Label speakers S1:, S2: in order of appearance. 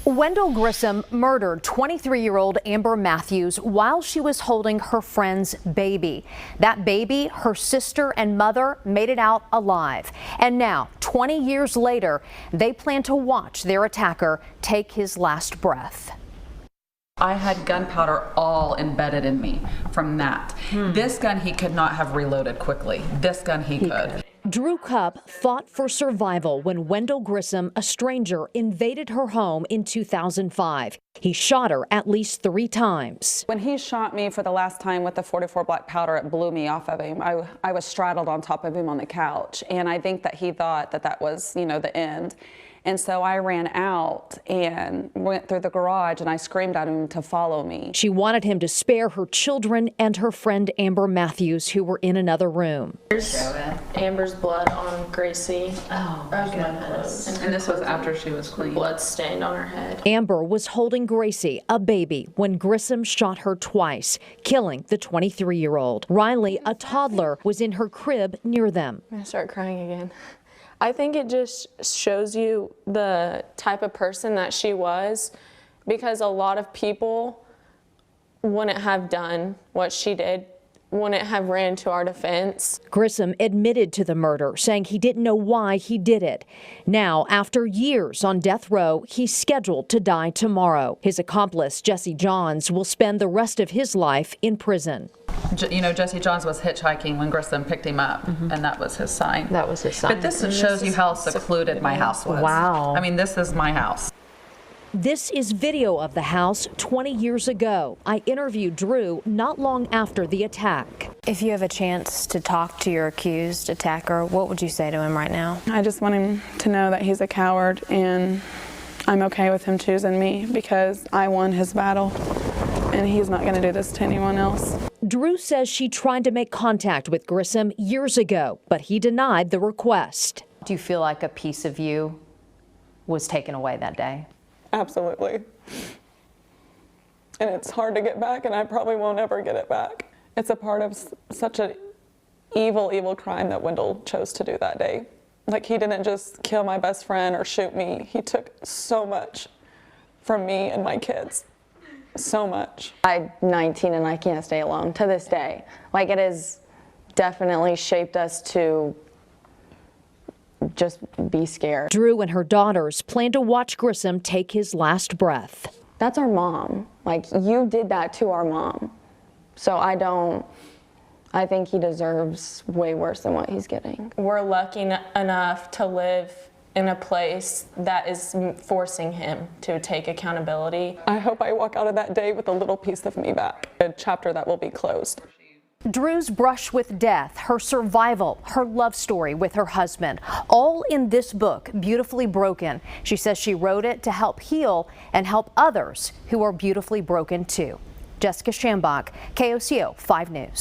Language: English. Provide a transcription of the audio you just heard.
S1: Wendell Grissom murdered 23-year-old Amber Matthews while she was holding her friend's baby. That baby, her sister and mother, made it out alive. And now, 20 years later, they plan to watch their attacker take his last breath.
S2: I had gunpowder all embedded in me from that. This gun he could not have reloaded quickly. This gun he could.
S1: Drew Cupp fought for survival when Wendell Grissom, a stranger, invaded her home in 2005. He shot her at least 3 times.
S3: When he shot me for the last time with the .44 black powder, it blew me off of him. I was straddled on top of him on the couch, and I think that he thought that that was, the end. And so I ran out and went through the garage, and I screamed at him to follow me.
S1: She wanted him to spare her children and her friend Amber Matthews, who were in another room.
S4: There's Amber's blood on Gracie.
S2: Oh, goodness. And this was after she was clean.
S4: Blood stained on her head.
S1: Amber was holding Gracie, a baby, when Grissom shot her twice, killing the 23-year-old. Riley, a toddler, was in her crib near them.
S4: I'm gonna start crying again. I think it just shows you the type of person that she was, because a lot of people wouldn't have done what she did, wouldn't have ran to our defense.
S1: Grissom admitted to the murder, saying he didn't know why he did it. Now, after years on death row, he's scheduled to die tomorrow. His accomplice, Jesse Johns, will spend the rest of his life in prison.
S2: Jesse Johns was hitchhiking when Grissom picked him up, and that was his sign.
S4: That was his sign.
S2: But this shows you how secluded my house was.
S1: Wow.
S2: I mean, this is my house.
S1: This is video of the house 20 years ago. I interviewed Drew not long after the attack.
S5: If you have a chance to talk to your accused attacker, what would you say to him right now?
S3: I just want him to know that he's a coward, and I'm okay with him choosing me because I won his battle, and he's not going to do this to anyone else.
S1: Drew says she tried to make contact with Grissom years ago, but he denied the request.
S5: Do you feel like a piece of you was taken away that day?
S3: Absolutely. And it's hard to get back, and I probably won't ever get it back. It's a part of such an evil, evil crime that Wendell chose to do that day. Like, he didn't just kill my best friend or shoot me. He took so much from me and my kids. So much.
S6: I'm 19 and I can't stay alone to this day. Like, it has definitely shaped us to just be scared.
S1: Drew and her daughters plan to watch Grissom take his last breath.
S6: That's our mom. Like, you did that to our mom. So I think he deserves way worse than what he's getting.
S4: We're lucky enough to live in a place that is forcing him to take accountability.
S3: I hope I walk out of that day with a little piece of me back, a chapter that will be closed.
S1: Drew's brush with death, her survival, her love story with her husband, all in this book, Beautifully Broken. She says she wrote it to help heal and help others who are beautifully broken too. Jessica Shambach, KOCO 5 News.